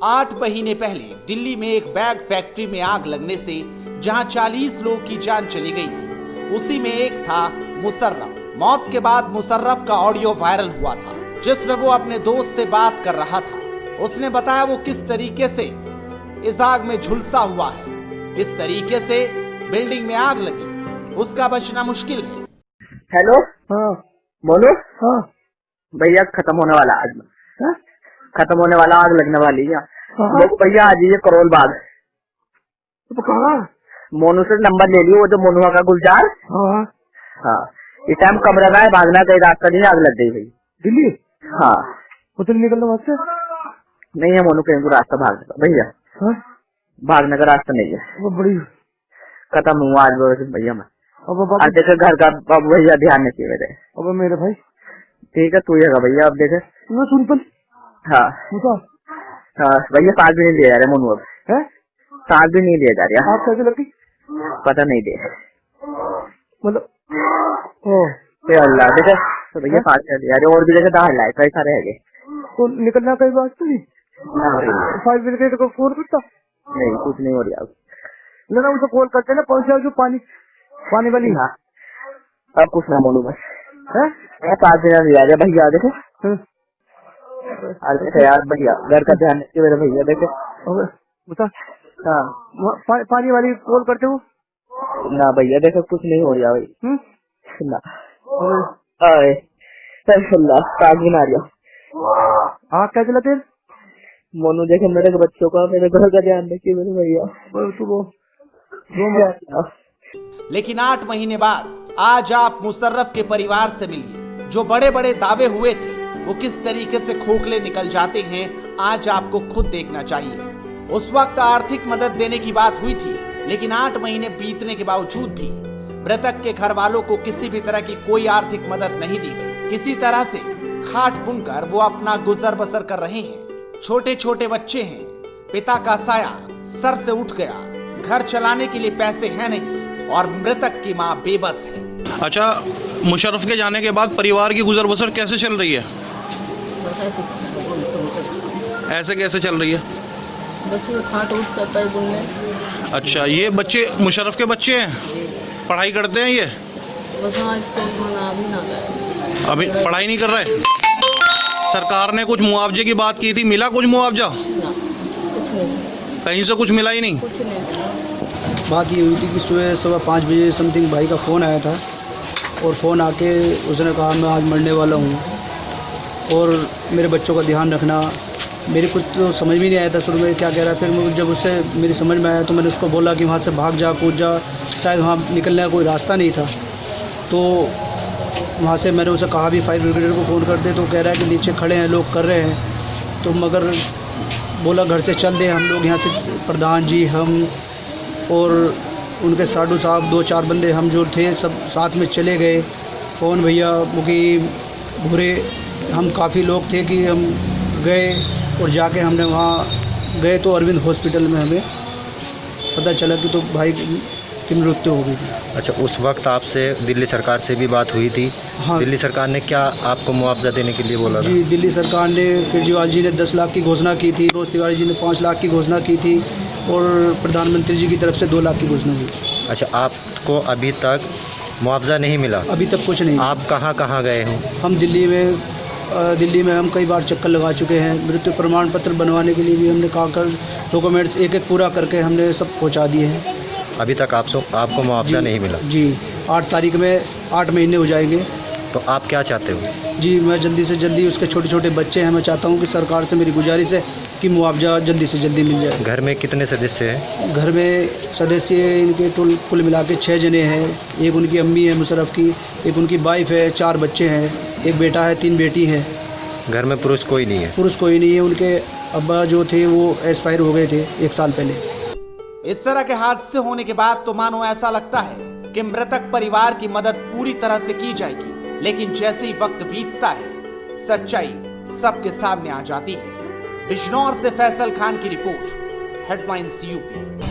8 महीने पहले दिल्ली में एक बैग फैक्ट्री में आग लगने से जहां 40 लोगों की जान चली गई थी, उसी में एक था मुशर्रफ। मौत के बाद मुशर्रफ का ऑडियो वायरल हुआ था, जिसमें वो अपने दोस्त से बात कर रहा था। उसने बताया वो किस तरीके से इस आग में झुलसा हुआ है, किस तरीके से बिल्डिंग में आग लगी, उसका बचना मुश्किल है। हेलो, हाँ बोलो। हाँ भैया खत्म होने वाला आज, खत्म होने वाला, आग लगने वाली है। हाँ। भैया आ जाइए करोल बाग। तो कहाँ? मोनू से नंबर ले लियो, वो जो मोनुआ का गुलजार। हाँ हाँ, इस टाइम कब लगा है, भागना कहीं रास्ता नहीं, आग लग गई भाई दिल्ली। हाँ, उधर निकलना वहाँ से नहीं है मोनू, कहीं को रास्ता भागने का भैया, हाँ? भागने का रास्ता नहीं है। वो बड़ी खत्म हुआ आज भैया मैं। अब बाबू, अब देखे घर का, अब भैया ध्यान नहीं चाहिए मेरे। अब मेरे भाई ठीक है, तू है भैया, अब देखे। मैं सुन पर हाँ बता हाँ भैया, सांस भी नहीं लिया जा रहे मोनू, अब है। सांस भी नहीं लिया जा रहा, आप कैसे लगी? पता नहीं दे मतलब ओ हे अल्लाह, देखे तो भैया सांस नहीं लिया जा रहे, और भी देखे दाढ़ लाए कई सारे है। तो निकलना कई बात तो नहीं। 5 मिनट को फोन करता नहीं, कुछ नहीं हो रहा ना, उसे कॉल करते ना, पहुंचा जो पानी वाली। हाँ, अब कुछ ना बोलूं बस है। सांस भी नहीं लिया जा रहा भैया, देखे हाँ। अरे यार भैया, घर का ध्यान रखिए मेरे भैया, देखे। बता, हाँ पानी वाली कॉल करते हो ना भैया, देखो कुछ नहीं हो रहा भाई ना। सांस भी ना आ रहा। आग क्या जलाते? मोनू देखे मेरे बच्चों का, मेरे घर का ध्यान रखिए मेरे भैया। लेकिन 8 महीने बाद आज आप मुशर्रफ के परिवार से मिलिए। जो बड़े बड़े दावे हुए थे वो किस तरीके से खोखले निकल जाते हैं, आज आपको खुद देखना चाहिए। उस वक्त आर्थिक मदद देने की बात हुई थी, लेकिन 8 महीने बीतने के बावजूद भी मृतक के घर वालों को किसी भी तरह की कोई आर्थिक मदद नहीं दी गई। किसी तरह से खाट बुनकर वो अपना गुजर बसर कर रहे हैं। छोटे छोटे बच्चे हैं, पिता का साया सर से उठ गया, घर चलाने के लिए पैसे हैं नहीं और मृतक की माँ बेबस है। अच्छा, मुशर्रफ के जाने के बाद परिवार की गुजर बसर कैसे चल रही है? ऐसे कैसे चल रही है? बच्चे खाट उठ जाता है बुनने। अच्छा, ये बच्चे मुशर्रफ के बच्चे हैं, पढ़ाई करते हैं ये? बस हाँ, इसको मना अभी ना गए, अभी पढ़ाई नहीं कर रहे? सरकार ने कुछ मुआवजे की बात की थी, मिला कुछ मुआवजा? ना कुछ नहीं, कहीं से कुछ मिला ही नहीं? कुछ नहीं। बात ये हुई थी कि सुबह 5:15 बजे समथिंग भाई का फ़ोन आया था, और फ़ोन आके उसने कहा मैं आज मरने वाला हूँ और मेरे बच्चों का ध्यान रखना। मेरी कुछ तो समझ में नहीं आया था शुरू में क्या कह रहा है। फिर मुझे जब उससे मेरी समझ में आया तो मैंने उसको बोला कि वहाँ से भाग जा, कूद जा, शायद वहाँ निकलने का कोई रास्ता नहीं था। तो वहाँ से मैंने उसे कहा भी फायर ब्रिगेड को फ़ोन कर दे, तो कह रहा है कि नीचे खड़े हैं लोग, कर रहे हैं। तो मगर बोला घर से चल दे, हम लोग यहाँ से प्रधान जी, हम और उनके साधु साहब 2-4 बंदे हम जो थे सब साथ में चले गए। कौन भैया मुखी भूरे, हम काफ़ी लोग थे कि हम गए और जाके हमने वहाँ गए तो अरविंद हॉस्पिटल में हमें पता चला कि तो भाई की मृत्यु हो गई थी। अच्छा, उस वक्त आपसे दिल्ली सरकार से भी बात हुई थी? हाँ, दिल्ली सरकार ने क्या आपको मुआवजा देने के लिए बोला था? जी, दिल्ली सरकार ने, केजरीवाल जी ने 10 लाख की घोषणा की थी, मनोज तिवारी जी ने 5 लाख की घोषणा की थी और प्रधानमंत्री जी की तरफ से 2 लाख की घोषणा की। अच्छा, आपको अभी तक मुआवजा नहीं मिला? अभी तक कुछ नहीं। आप कहाँ कहाँ गए हो? हम दिल्ली में हम कई बार चक्कर लगा चुके हैं। मृत्यु प्रमाण पत्र बनवाने के लिए भी हमने कागज डॉक्यूमेंट्स एक एक पूरा करके हमने सब पहुंचा दिए हैं। अभी तक आपको मुआवजा नहीं मिला? जी, 8 तारीख में 8 महीने हो जाएंगे। तो आप क्या चाहते हो? जी, मैं जल्दी से जल्दी, उसके छोटे छोटे बच्चे हैं, मैं चाहता हूं कि सरकार से मेरी गुजारिश है कि मुआवजा जल्दी से जल्दी मिल जाए। घर में कितने सदस्य हैं? घर में सदस्य इनके कुल मिला के 6 जने हैं। एक उनकी अम्मी है मुशर्रफ की, एक उनकी वाइफ है, 4 बच्चे हैं, एक बेटा है, 3 बेटी हैं। घर में पुरुष कोई नहीं है? पुरुष कोई नहीं है। उनके अब्बा जो थे वो एक्सपायर हो गए थे 1 साल पहले। इस तरह के हादसे होने के बाद तो मानो ऐसा लगता है कि मृतक परिवार की मदद पूरी तरह से की जाएगी, लेकिन जैसे ही वक्त बीतता है सच्चाई सबके सामने आ जाती है। बिजनौर से फैसल खान की रिपोर्ट, हेडलाइंस यूपी।